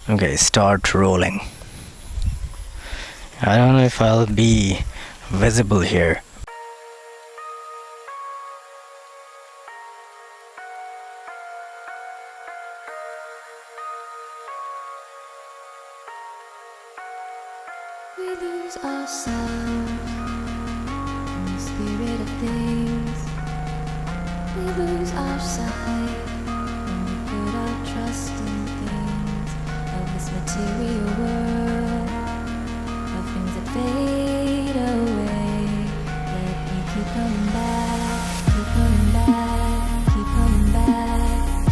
Okay, start rolling. I don't know if I'll be visible here. We lose ourselves in the spirit of things. We lose our sight when we put our trust in things of this material world, of things that fade away. Yet we keep coming back, keep coming back, keep coming back,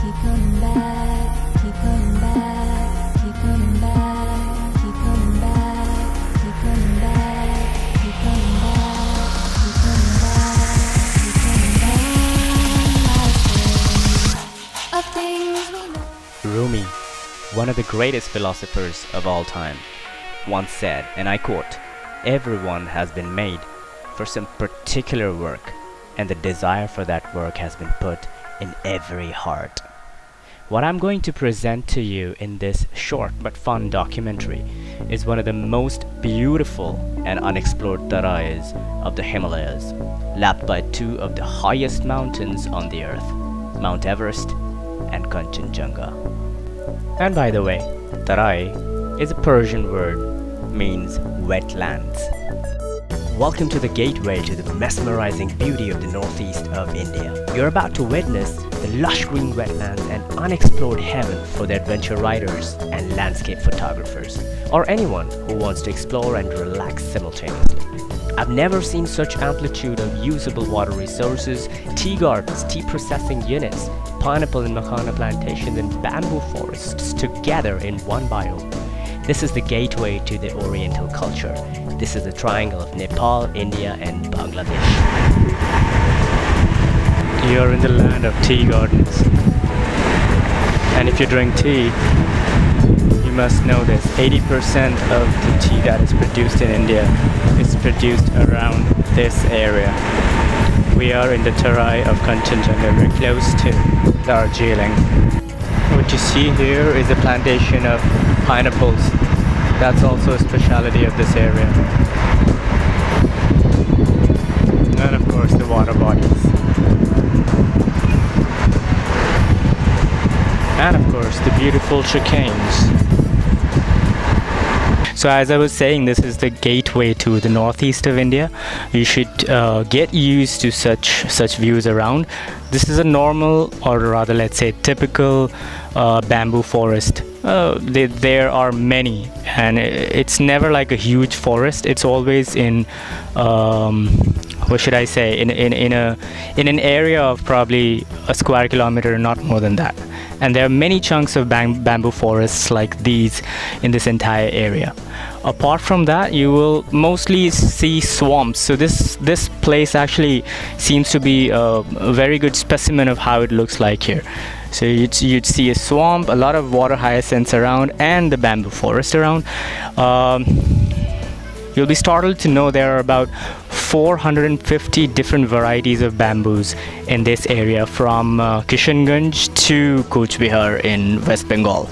keep coming back, keep coming back, keep coming back, keep coming back, keep coming back, keep coming back, keep coming back, keep coming back, of things we know. Rumi, one of the greatest philosophers of all time, once said, and I quote, "Everyone has been made for some particular work, and the desire for that work has been put in every heart." What I'm going to present to you in this short but fun documentary is one of the most beautiful and unexplored Tarais of the Himalayas, lapped by two of the highest mountains on the earth, Mount Everest and Kangchenjunga. And by the way, Tarai is a Persian word, means wetlands. Welcome to the gateway to the mesmerizing beauty of the northeast of India. You're about to witness the lush green wetlands and unexplored heaven for the adventure riders and landscape photographers, or anyone who wants to explore and relax simultaneously. I've never seen such amplitude of usable water resources, tea gardens, tea processing units, pineapple and makhana plantations and bamboo forests together in one biome. This is the gateway to the Oriental culture. This is the triangle of Nepal, India and Bangladesh. You're in the land of tea gardens. And if you drink tea, you must know this. 80% of the tea that is produced in India is produced around this area. We are in the Tarai of Kangchenjunga, very close to Darjeeling. What you see here is a plantation of pineapples. That's also a specialty of this area. And of course the water bodies. And of course the beautiful chicanes. So as I was saying, this is the gateway to the northeast of India. You should get used to such views around. This is a normal, or rather let's say typical bamboo forest. There are many, and it's never like a huge forest. It's always in what should I say, in an area of probably a square kilometer, not more than that. And there are many chunks of bamboo forests like these in this entire area. Apart from that, you will mostly see swamps. So this place actually seems to be a very good specimen of how it looks like here. So you'd see a swamp, a lot of water hyacinths around, and the bamboo forest around. You'll be startled to know there are about 450 different varieties of bamboos in this area, from Kishanganj to Cooch Behar in West Bengal.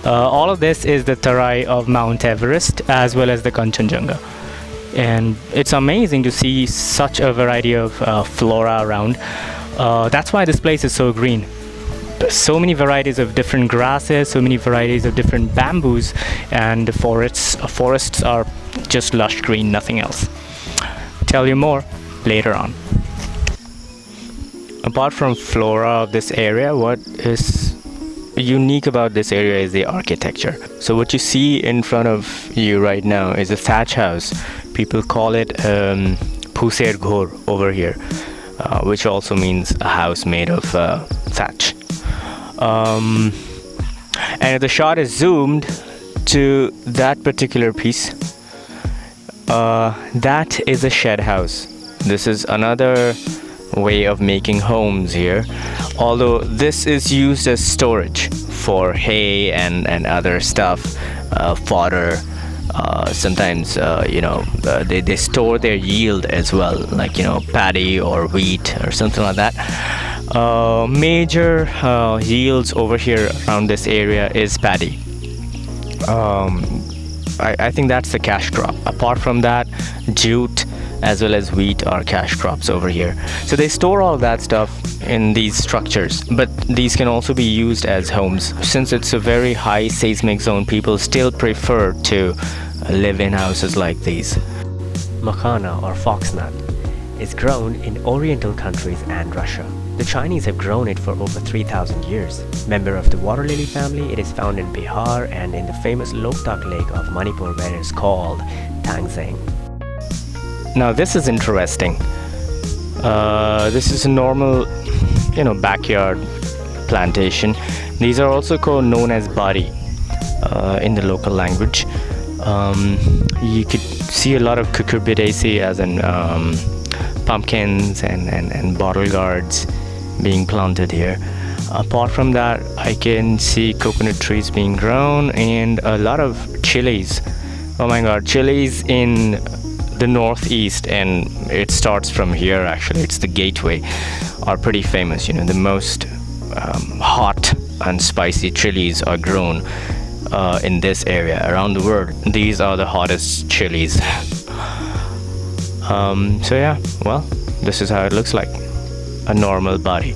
All of this is the Tarai of Mount Everest as well as the Kangchenjunga. And it's amazing to see such a variety of flora around. That's why this place is so green. So many varieties of different grasses, so many varieties of different bamboos, and the forests are just lush green, nothing else. Tell you more later on. Apart from flora of this area, what is unique about this area is the architecture. So what you see in front of you right now is a thatch house. People call it Phuser Ghor over here, which also means a house made of thatch. And if the shot is zoomed to that particular piece, that is a shed house. This is another way of making homes here, although this is used as storage for hay and other stuff, fodder. Sometimes they store their yield as well, like paddy or wheat or something like that. Major yields over here around this area is paddy. I think that's the cash crop. Apart from that, jute as well as wheat are cash crops over here. So they store all that stuff in these structures, but these can also be used as homes. Since it's a very high seismic zone, people still prefer to live in houses like these. Makhana or foxnut is grown in oriental countries and Russia. The Chinese have grown it for over 3,000 years. Member of the water lily family, it is found in Bihar and in the famous Loktak Lake of Manipur, where it is called Tangzeng. Now this is interesting. This is a normal, backyard plantation. These are also known as bari in the local language. You could see a lot of cucurbitaceae, as in pumpkins and bottle gourds being planted here. Apart from that, I can see coconut trees being grown and a lot of chilies. Oh my god, chilies in the northeast, and it starts from here actually, it's the gateway, are pretty famous. The most hot and spicy chilies are grown in this area around the world. These are the hottest chilies. So yeah, well, this is how it looks like. A normal body,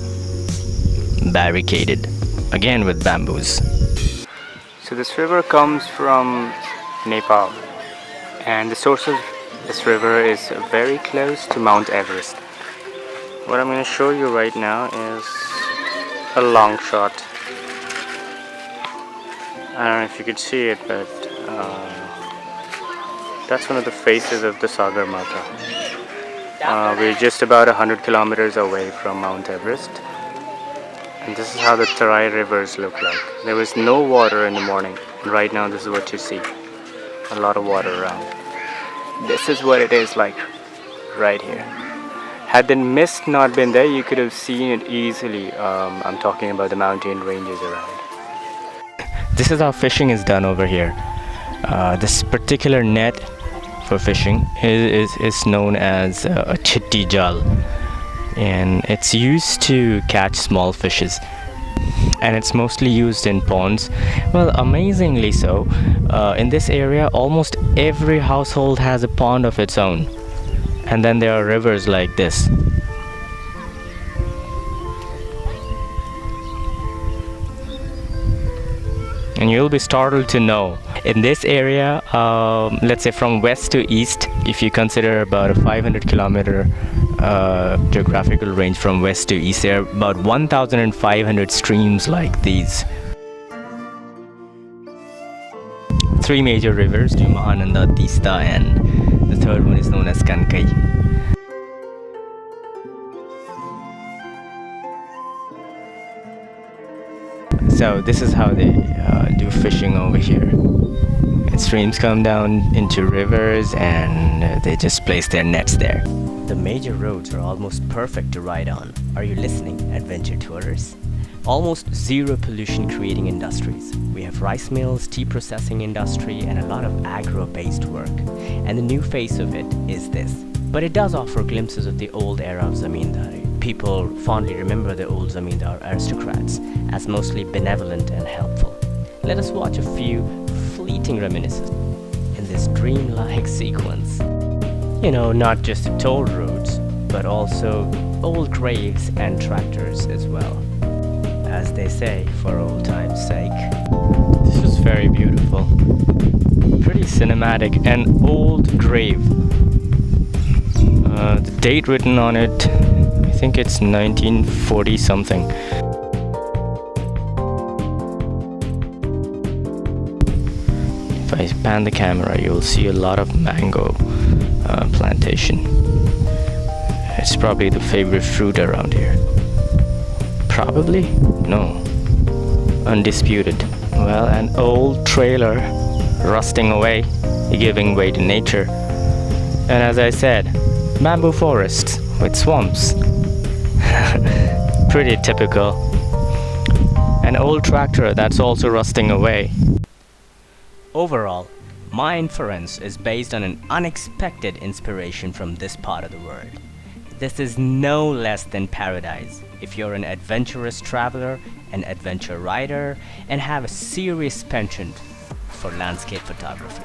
barricaded, again with bamboos. So this river comes from Nepal, and the source of this river is very close to Mount Everest. What I'm going to show you right now is a long shot. I don't know if you could see it, but that's one of the faces of the Sagar Mata. We're just about 100 kilometers away from Mount Everest, and this is how the Tarai rivers look like. There was no water in the morning, and right now this is what you see. A lot of water around. This is what it is like right here. Had the mist not been there, you could have seen it easily. I'm talking about the mountain ranges around. This is how fishing is done over here. This particular net for fishing is known as a chitti jal, and it's used to catch small fishes, and it's mostly used in ponds. Well, amazingly so, in this area almost every household has a pond of its own, and then there are rivers like this. And you'll be startled to know, in this area, let's say from west to east, if you consider about a 500 kilometer geographical range from west to east, there are about 1,500 streams like these. 3 major rivers, Mahananda, Tista, and the third one is known as Kankai. So this is how they do fishing over here. And streams come down into rivers, and they just place their nets there. The major roads are almost perfect to ride on. Are you listening, adventure tourists? Almost zero pollution creating industries. We have rice mills, tea processing industry, and a lot of agro-based work. And the new face of it is this. But it does offer glimpses of the old era of zamindari. People fondly remember the old zamindar aristocrats as mostly benevolent and helpful. Let us watch a few fleeting reminiscences in this dreamlike sequence. Not just toll roads, but also old graves and tractors as well. As they say, for old time's sake. This is very beautiful. Pretty cinematic. An old grave. The date written on it, I think it's 1940 something. If I pan the camera, you'll see a lot of mango plantation. It's probably the favorite fruit around here. Probably? No. Undisputed. Well, an old trailer rusting away, giving way to nature. And as I said, bamboo forests with swamps. Pretty typical. An old tractor that's also rusting away. Overall, my inference is based on an unexpected inspiration from this part of the world. This is no less than paradise if you're an adventurous traveler, an adventure rider, and have a serious penchant for landscape photography.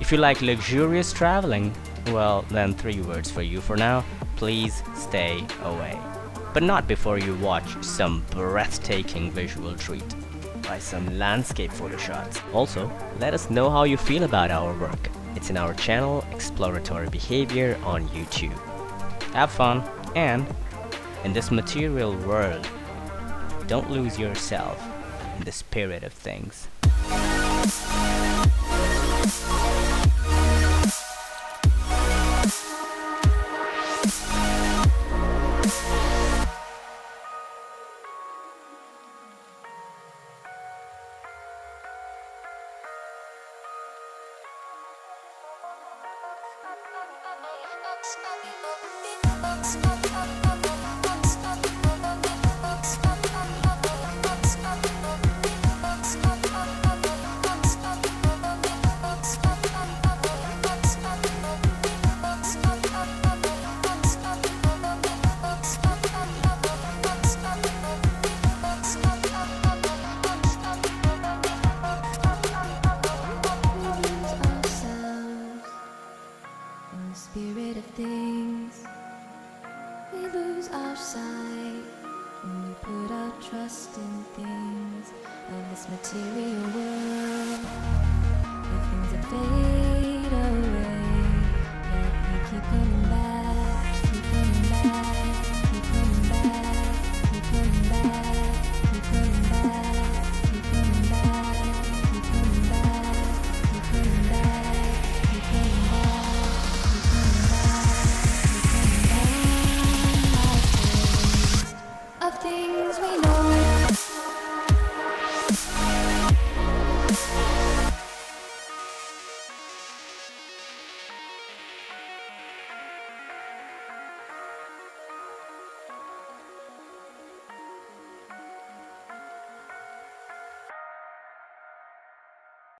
If you like luxurious traveling, well, then 3 words for you for now: please stay away. But not before you watch some breathtaking visual treat by some landscape photo shots. Also, let us know how you feel about our work. It's in our channel Exploratory Behavior on YouTube. Have fun, and in this material world, don't lose yourself in the spirit of things. Stop.